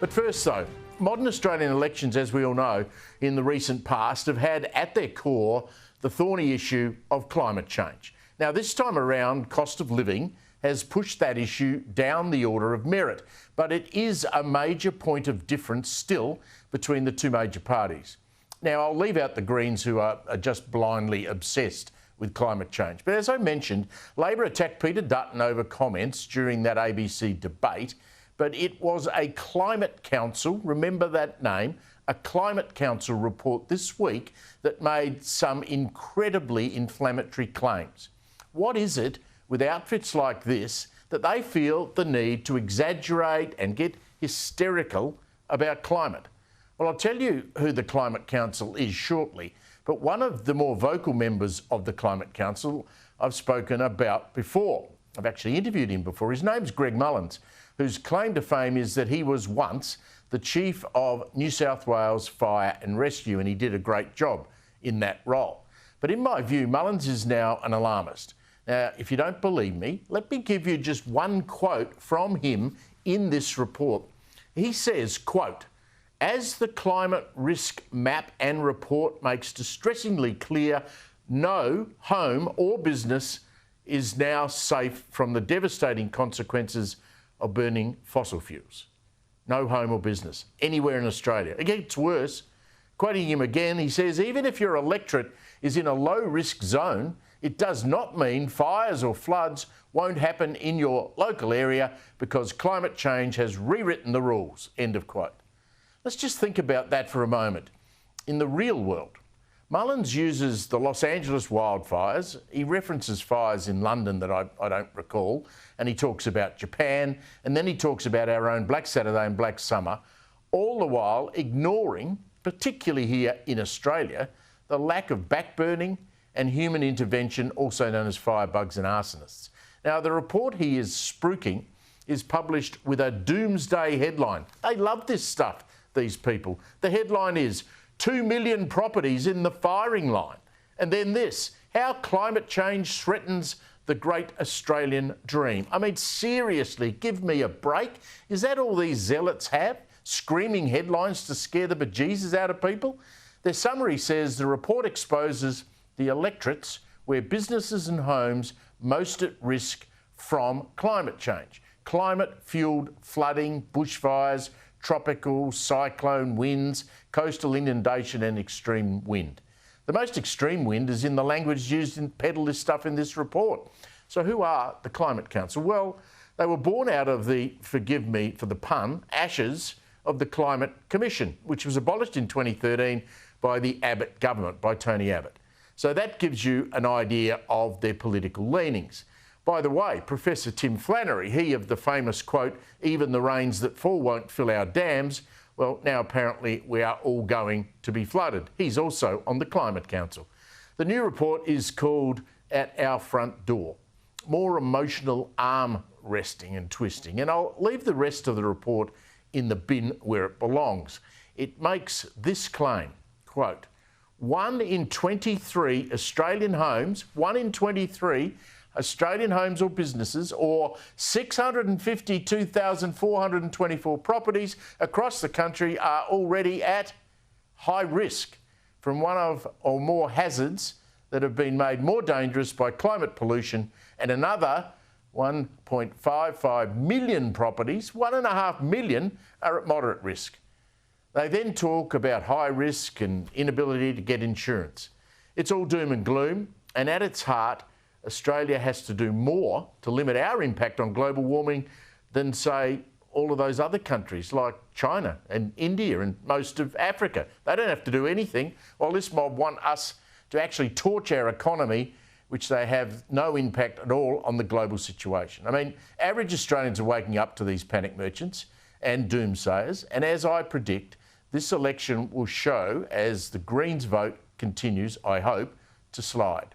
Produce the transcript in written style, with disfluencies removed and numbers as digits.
But first though, modern Australian elections, as we all know, in the recent past have had at their core the thorny issue of climate change. Now this time around, cost of living has pushed that issue down the order of merit, but it is a major point of difference still between the two major parties. Now I'll leave out the Greens, who are just blindly obsessed with climate change. But as I mentioned, Labor attacked Peter Dutton over comments during that ABC debate. But it was a Climate Council, remember that name, a Climate Council report this week that made some incredibly inflammatory claims. What is it with outfits like this that they feel the need to exaggerate and get hysterical about climate? Well, I'll tell you who the Climate Council is shortly, but one of the more vocal members of the Climate Council I've spoken about before. I've actually interviewed him before. His name's Greg Mullins, whose claim to fame is that he was once the Chief of New South Wales Fire and Rescue, and he did a great job in that role. But in my view, Mullins is now an alarmist. Now, if you don't believe me, let me give you just one quote from him in this report. He says, quote, "As the climate risk map and report makes distressingly clear, no home or business is now safe from the devastating consequences of burning fossil fuels. No home or business anywhere in Australia." It gets worse. Quoting him again, he says, "Even if your electorate is in a low-risk zone, it does not mean fires or floods won't happen in your local area because climate change has rewritten the rules." End of quote. Let's just think about that for a moment. In the real world, Mullins uses the Los Angeles wildfires. He references fires in London that I don't recall, and he talks about Japan, and then he talks about our own Black Saturday and Black Summer, all the while ignoring, particularly here in Australia, the lack of backburning and human intervention, also known as firebugs and arsonists. Now, the report he is spruiking is published with a doomsday headline. They love this stuff, these people. The headline is, 2 million properties in the firing line. And then this, how climate change threatens the great Australian dream. I mean, seriously, give me a break. Is that all these zealots have? Screaming headlines to scare the bejesus out of people? Their summary says the report exposes the electorates where businesses and homes most at risk from climate change. Climate-fuelled flooding, bushfires, tropical cyclone winds, coastal inundation and extreme wind. The most extreme wind is in the language used to peddle this stuff in this report. So who are the Climate Council? Well, they were born out of the, forgive me for the pun, ashes of the Climate Commission, which was abolished in 2013 by the Abbott government, by Tony Abbott. So that gives you an idea of their political leanings. By the way, Professor Tim Flannery, he of the famous quote, "Even the rains that fall won't fill our dams," well, now apparently we are all going to be flooded. He's also on the Climate Council. The new report is called At Our Front Door. More emotional arm resting and twisting. And I'll leave the rest of the report in the bin where it belongs. It makes this claim, quote, 1 in 23 Australian homes, 1 in 23 Australian homes or businesses, or 652,424 properties across the country are already at high risk from one of or more hazards that have been made more dangerous by climate pollution, and another 1.55 million properties, 1.5 million, are at moderate risk. They then talk about high risk and inability to get insurance. It's all doom and gloom, and at its heart, Australia has to do more to limit our impact on global warming than, say, all of those other countries like China and India and most of Africa. They don't have to do anything, while this mob want us to actually torch our economy, which they have no impact at all on the global situation. I mean, average Australians are waking up to these panic merchants and doomsayers, and as I predict, this election will show as the Greens vote continues, I hope, to slide.